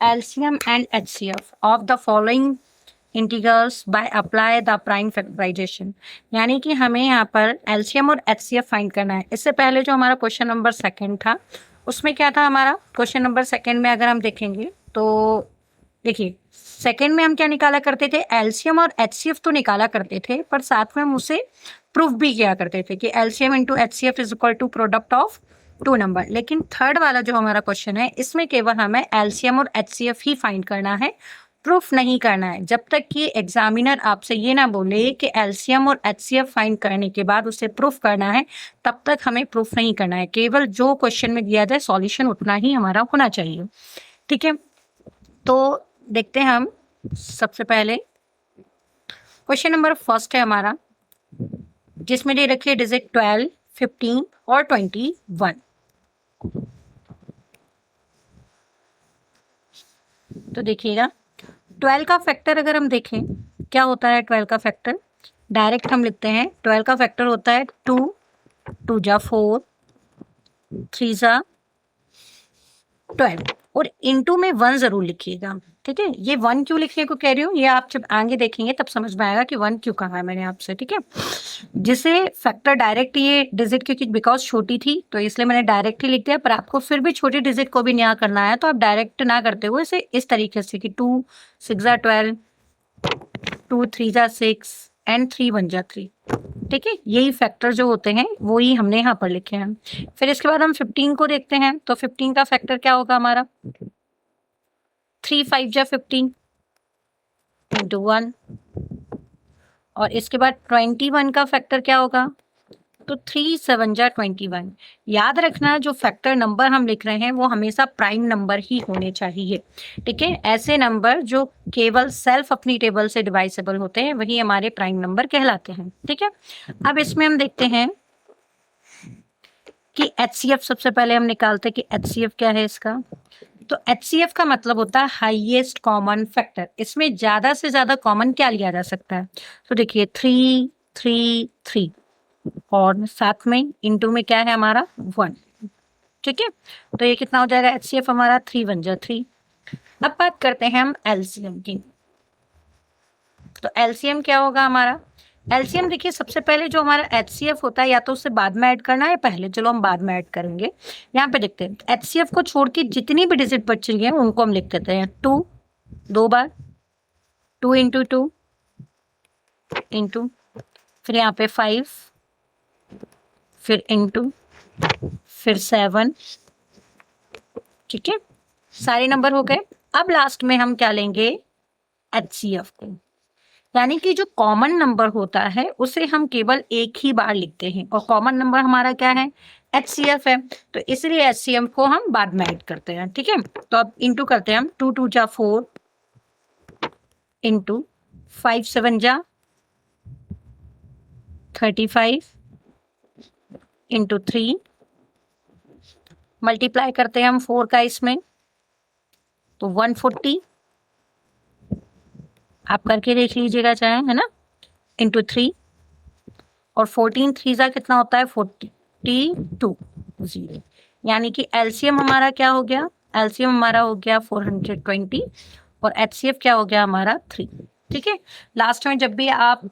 LCM and HCF of the following integrals by apply the prime factorization. यानी कि हमें यहाँ पर LCM और HCF फाइंड करना है। इससे पहले जो हमारा क्वेश्चन नंबर सेकंड था उसमें क्या था, हमारा क्वेश्चन नंबर सेकंड में अगर हम देखेंगे तो देखिए सेकंड में हम क्या निकाला करते थे, LCM और HCF तो निकाला करते थे, पर साथ में हम उसे प्रूफ भी किया करते थे कि LCM into HCF is equal to product of two number. लेकिन थर्ड वाला जो हमारा क्वेश्चन है इसमें केवल हमें LCM और HCF ही फाइंड करना है, प्रूफ नहीं करना है। जब तक कि एग्जामिनर आपसे ये ना बोले कि LCM और HCF फाइंड करने के बाद उसे प्रूफ करना है, तब तक हमें प्रूफ नहीं करना है। केवल जो क्वेश्चन में दिया जाए सॉल्यूशन उतना ही हमारा होना चाहिए। ठीक है, तो देखते हैं हम सबसे पहले क्वेश्चन नंबर फर्स्ट है हमारा, जिसमें दे रखी है डिजिट 12, 15 और 21। तो देखिएगा 12 का फैक्टर अगर हम देखें क्या होता है, 12 का फैक्टर डायरेक्ट हम लिखते हैं। 12 का फैक्टर होता है 2, 2 जा 4, 3 जा 12 और इनटू में 1 जरूर लिखिएगा। ठीक है, ये 1 क्यों लिखने को कह रही हूँ, ये आप जब आगे देखेंगे तब समझ में आएगा कि 1 क्यों कहा है मैंने आपसे। ठीक है, जिसे फैक्टर डायरेक्ट ये डिजिट क्योंकि बिकॉज छोटी थी तो इसलिए मैंने डायरेक्ट ही लिख दिया, पर आपको फिर भी छोटी डिजिट को भी न्याय करना है तो आप डायरेक्ट ना करते हुए इसे इस तरीके से कि 2 6 जा 12, 2 3 जा 6 एंड 3 1 जा 3। ठीक है, यही फैक्टर जो होते हैं वो ही हमने यहाँ पर लिखे हैं। फिर इसके बाद हम 15 को देखते हैं, तो 15 का फैक्टर क्या होगा हमारा, 3 5 जा 15 इंटू 1। और इसके बाद 21 का फैक्टर क्या होगा, तो 3 7 जा 21। याद रखना जो फैक्टर नंबर हम लिख रहे हैं वो हमेशा प्राइम नंबर ही होने चाहिए। ठीक है, ऐसे नंबर जो केवल सेल्फ अपनी टेबल से डिवाइसेबल होते हैं वही हमारे प्राइम नंबर कहलाते हैं। ठीक है, अब इसमें हम देखते हैं कि HCF सबसे पहले हम निकालते हैं कि HCF क्या है इसका। तो HCF का मतलब होता है हाईएस्ट कॉमन फैक्टर। इसमें ज्यादा से ज्यादा कॉमन क्या लिया जा सकता है, तो देखिए 3 3 3 और साथ में इनटू में क्या है हमारा 1। ठीक है, तो ये कितना हो जाएगा HCF हमारा 3 1 जा 3। अब बात करते हैं हम LCM की। तो LCM क्या होगा हमारा, LCM देखिए सबसे पहले जो हमारा HCF होता है या तो उससे बाद में ऐड करना है पहले, चलो हम बाद में ऐड करेंगे। यहाँ पे देखते हैं HCF को छोड़ के जितनी भी डिजिट बच रही है उनको हम लिख देते हैं 2 2 बार, 2 इंटू 2 इंटू, फिर यहाँ पे 5, फिर इंटू, फिर 7। ठीक है, सारे नंबर हो गए। अब लास्ट में हम क्या लेंगे, HCF को, यानी कि जो कॉमन नंबर होता है उसे हम केवल एक ही बार लिखते हैं और कॉमन नंबर हमारा क्या है, HCF है, तो इसलिए HCF को हम बाद में ऐड करते हैं। ठीक है, तो अब इंटू करते हैं हम, 2 2 जा 4 इंटू 5 7 जा 35 इंटू 3, मल्टीप्लाई करते हैं हम 4 का इसमें तो 140, आप करके देख लीजिएगा चाहे, है ना, इंटू 3 और 14 3 जा कितना होता है 42 0। यानी कि LCM हमारा क्या हो गया, LCM हमारा हो गया 420 और HCF क्या हो गया हमारा 3। ठीक है, लास्ट में जब भी आप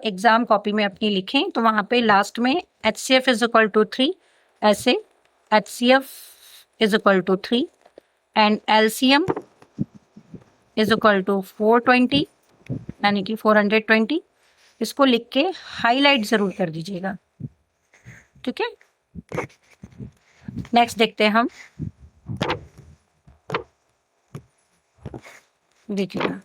एग्जाम कॉपी में अपनी लिखें तो वहां पे लास्ट में HCF इज इक्वल टू 3 ऐसे, HCF is equal to 3 and LCM is equal to 420 यानी कि 420। इसको लिख के हाईलाइट जरूर कर दीजिएगा। ठीक है, नेक्स्ट देखते हैं हम, देखिएगा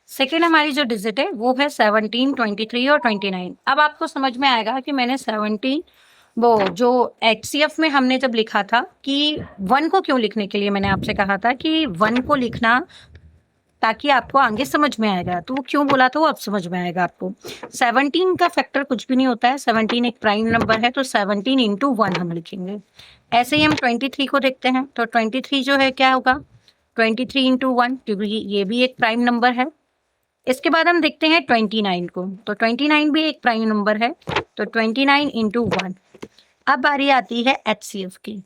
सेकेंड हमारी जो डिजिट है वो है 17 23 और 29। अब आपको समझ में आएगा कि मैंने 17 वो जो HCF में हमने जब लिखा था कि 1 को क्यों लिखने के लिए मैंने आपसे कहा था कि 1 को लिखना ताकि आपको आगे समझ में आएगा, तो वो क्यों बोला था वो अब समझ में आएगा आपको। 17 का फैक्टर कुछ भी नहीं होता है, 17 एक प्राइम नंबर है तो 17 इंटू 1 हम लिखेंगे। ऐसे ही हम 23 को देखते हैं, तो 23 जो है क्या होगा 23 इंटू 1 क्योंकि ये भी एक प्राइम नंबर है। इसके बाद हम देखते हैं 29 को, तो 29 भी एक प्राइम नंबर है तो 29 इंटू 1। अब बारी आती है HCF की।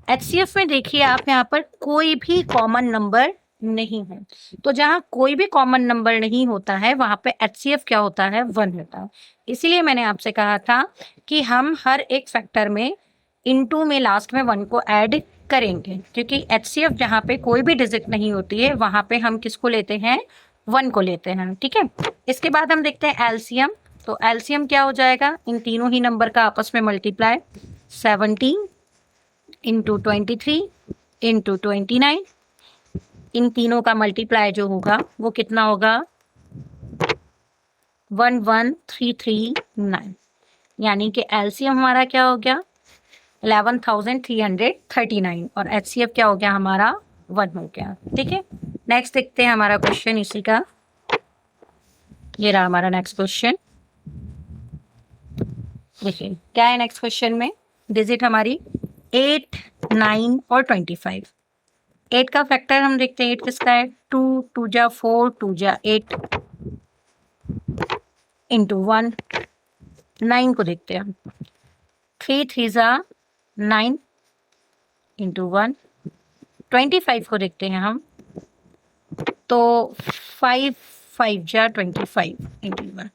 HCF में देखिए आप यहाँ पर कोई भी कॉमन नंबर नहीं है, तो जहाँ कोई भी कॉमन नंबर नहीं होता है वहां पे HCF क्या होता है, 1 होता है। इसीलिए मैंने आपसे कहा था कि हम हर एक फैक्टर में इनटू में लास्ट में 1 को ऐड करेंगे, क्योंकि HCF जहाँ पे कोई भी डिजिट नहीं होती है वहां पे हम किसको लेते हैं, 1 को लेते हैं। ठीक है, इसके बाद हम देखते हैं एलसीएम। तो एलसीएम क्या हो जाएगा, इन तीनों ही नंबर का आपस में मल्टीप्लाई, 17 इंटू 23 इंटू 29, इन तीनों का मल्टीप्लाई जो होगा वो कितना होगा, 11339, यानी कि एलसीएम हमारा क्या हो गया, 11,339 और एचसीएफ क्या हो गया हमारा, 1 हो गया। ठीक है, नेक्स्ट देखते हैं हमारा क्वेश्चन इसी का, ये रहा हमारा नेक्स्ट क्वेश्चन। देखिए क्या है नेक्स्ट क्वेश्चन में, डिजिट हमारी 8, 9 और 25। 8 का फैक्टर हम देखते हैं, 8 किसका है, 2, 2 जा 4, 2 जा 8 इंटू 1। 9 को देखते हैं हम, 3 3 जा 9 इंटू 1। 25 को देखते हैं हम, तो 5 5 जा 25 इंटू 1।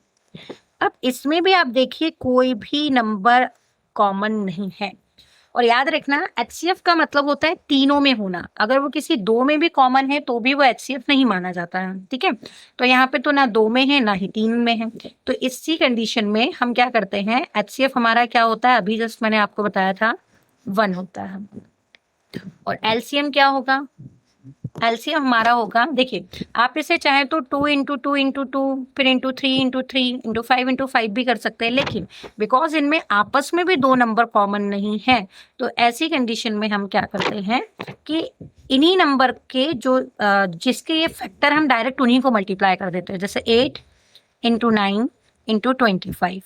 अब इसमें भी आप देखिए कोई भी नंबर कॉमन नहीं है, और याद रखना एचसीएफ का मतलब होता है तीनों में होना, अगर वो किसी दो में भी कॉमन है तो भी वो एचसीएफ नहीं माना जाता है। ठीक है, तो यहाँ पे तो ना 2 में है ना ही 3 में है, तो इसी कंडीशन में हम क्या करते हैं, एचसीएफ हमारा क्या होता है, अभी जस्ट मैंने आपको बताया था 1 होता है। और एलसीएम क्या होगा, एलसीएम हमारा होगा, देखिए आप इसे चाहे तो 2 इंटू 2 इंटू 2 फिर इंटू 3 इंटू 3 इंटू 5 इंटू 5 भी कर सकते हैं, लेकिन बिकॉज इनमें आपस में भी 2 नंबर कॉमन नहीं है, तो ऐसी कंडीशन में हम क्या करते हैं कि इन्हीं नंबर के जो जिसके ये फैक्टर हम डायरेक्ट उन्हीं को मल्टीप्लाई कर देते हैं, जैसे 8 इंटू 9 इंटू 25।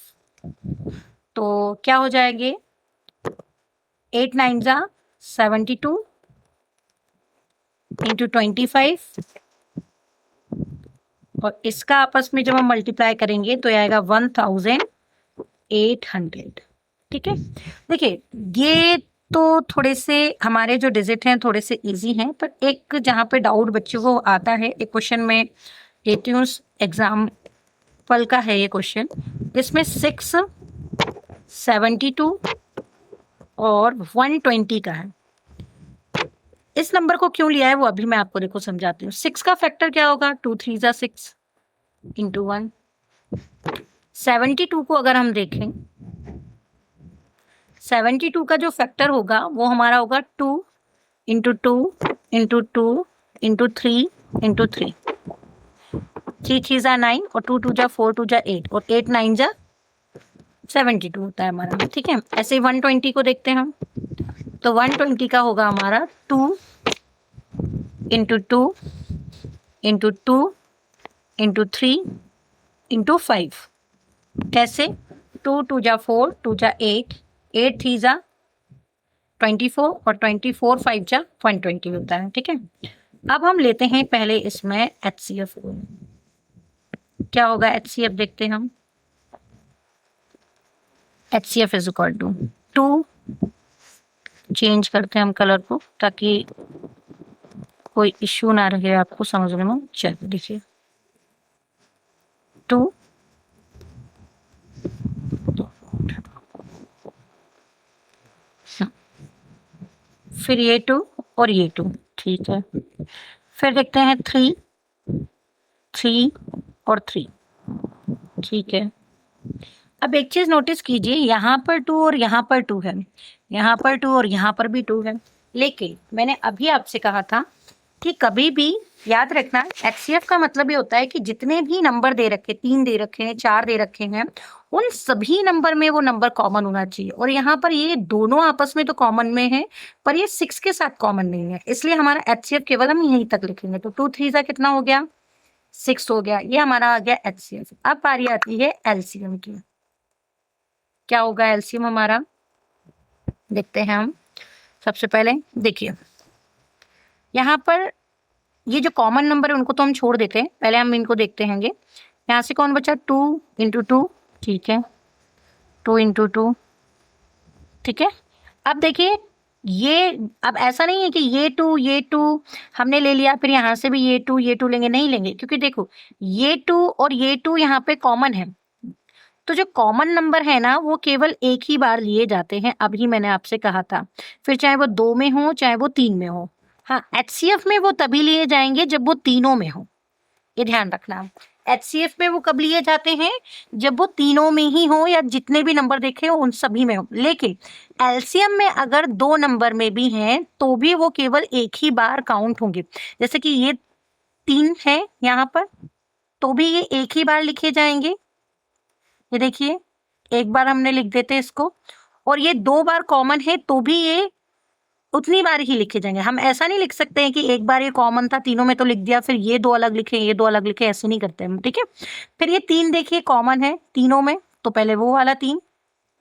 तो क्या हो जाएंगे, 8 9 जा 72 इंटू 25, और इसका आपस में जब हम मल्टीप्लाई करेंगे तो आएगा 1800। ठीक है, देखिए ये तो थोड़े से हमारे जो डिजिट हैं थोड़े से इजी हैं, पर एक जहाँ पे डाउट बच्चों को आता है, एक क्वेश्चन में देती हूँ एग्जाम्पल का है ये क्वेश्चन, जिसमें 6, 72 और 120 का है। इस नंबर को क्यों लिया है वो अभी मैं आपको देखो समझाती हूँ। 6 का फैक्टर क्या होगा, 2 3 जा 6 इंटू 1। 72 को अगर हम देखें, 72 का जो फैक्टर होगा वो हमारा होगा 2 इंटू 2 इंटू 2 इंटू 3 इंटू 3। 3 3 जा 9 और 2 2 जा 4 2 जा 8 और 8 9 जा 72 होता है हमारा। ठीक है, ऐसे 120 को देखते हैं हम, तो 120 का होगा हमारा 2 इंटू 2 इंटू 2 इंटू 3 इंटू 5। कैसे, 2 2 जा 4 2 जा 8 8 3 जा 24 और 24 5 जा 120 होता है। ठीक है, अब हम लेते हैं पहले इसमें एचसीएफ को, क्या होगा एचसीएफ देखते हैं हम। HCF is equal to 2, change करते हैं हम कलर को ताकि कोई इश्यू ना रहे आपको समझने में। चलिए देखिए 2 फिर ये 2 और ये 2। ठीक है, फिर देखते हैं 3 3 और 3। ठीक है, अब एक चीज नोटिस कीजिए, यहाँ पर 2 और यहाँ पर 2 है, यहाँ पर 2 और यहाँ पर भी 2 है, लेकिन मैंने अभी आपसे कहा था कि कभी भी याद रखना एचसीएफ का मतलब ये होता है कि जितने भी नंबर दे रखे, 3 दे रखे हैं, 4 दे रखे हैं, उन सभी नंबर में वो नंबर कॉमन होना चाहिए। और यहाँ पर ये दोनों आपस में तो कॉमन में है, पर ये 6 के साथ कॉमन नहीं है, इसलिए हमारा एचसीएफ केवल हम यहीं तक लिखेंगे। तो 2 3 का कितना हो गया, 6 हो गया, ये हमारा आ गया एचसीएफ। अब बारी आती है एलसीएम की, क्या होगा एलसीएम हमारा, देखते हैं हम। सबसे पहले देखिए यहाँ पर ये जो कॉमन नंबर है उनको तो हम छोड़ देते हैं, पहले हम इनको देखते हैं। यहाँ से कौन बचा, 2 इंटू 2। ठीक है, 2 इंटू 2। ठीक है, अब देखिए ये अब ऐसा नहीं है कि ये टू हमने ले लिया फिर यहाँ से भी ये टू लेंगे, नहीं लेंगे, क्योंकि देखो ये टू और ये टू यहाँ पे कॉमन है। तो जो कॉमन नंबर है ना वो केवल एक ही बार लिए जाते हैं, अभी मैंने आपसे कहा था। फिर चाहे वो 2 में हो चाहे वो 3 में हो। हाँ, एचसीएफ में वो तभी लिए जाएंगे जब वो तीनों में हो, ये ध्यान रखना। एचसीएफ में वो कब लिए जाते हैं, जब वो तीनों में ही हो या जितने भी नंबर देखे हो उन सभी में हो। लेकिन एलसीएम में अगर 2 नंबर में भी हैं तो भी वो केवल एक ही बार काउंट होंगे। जैसे कि ये 3 है यहाँ पर, तो भी ये एक ही बार लिखे जाएंगे। ये देखिए, एक बार हमने लिख देते इसको, और ये 2 बार कॉमन है तो भी ये उतनी बार ही लिखे जाएंगे। हम ऐसा नहीं लिख सकते हैं कि एक बार ये कॉमन था तीनों में तो लिख दिया, फिर ये 2 अलग लिखे, ये 2 अलग लिखे, ऐसे नहीं करते हम, ठीक है। फिर ये 3 देखिए कॉमन है तीनों में, तो पहले वो वाला 3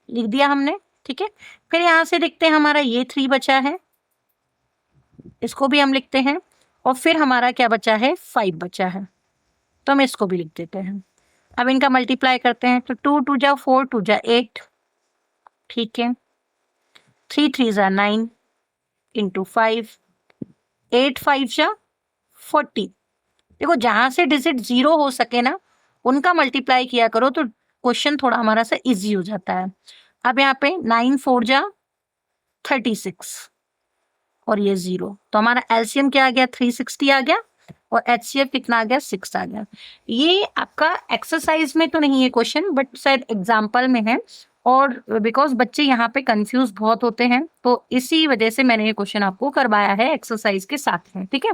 लिख दिया हमने, ठीक है। फिर यहाँ से देखते हैं हमारा ये 3 बचा है, इसको भी हम लिखते हैं, और फिर हमारा क्या बचा है, 5 बचा है, तो हम इसको भी लिख देते हैं। अब इनका मल्टीप्लाई करते हैं, तो 2 2 जा 4 2 जा 8, ठीक है। 3 3 जा 9 इंटू 5, 8 5 जा 40। देखो जहां से डिजिट 0 हो सके ना उनका मल्टीप्लाई किया करो, तो क्वेश्चन थोड़ा हमारा सा इजी हो जाता है। अब यहाँ पे 9 4 जा 36 और ये 0, तो हमारा एलसीएम क्या आ गया, 360 आ गया, और एचसीएफ कितना आ गया, 6 आ गया। ये आपका एक्सरसाइज में तो नहीं है क्वेश्चन, बट शायद एग्जाम्पल में है, और बिकॉज बच्चे यहाँ पे कंफ्यूज बहुत होते हैं, तो इसी वजह से मैंने ये क्वेश्चन आपको करवाया है एक्सरसाइज के साथ में, ठीक है।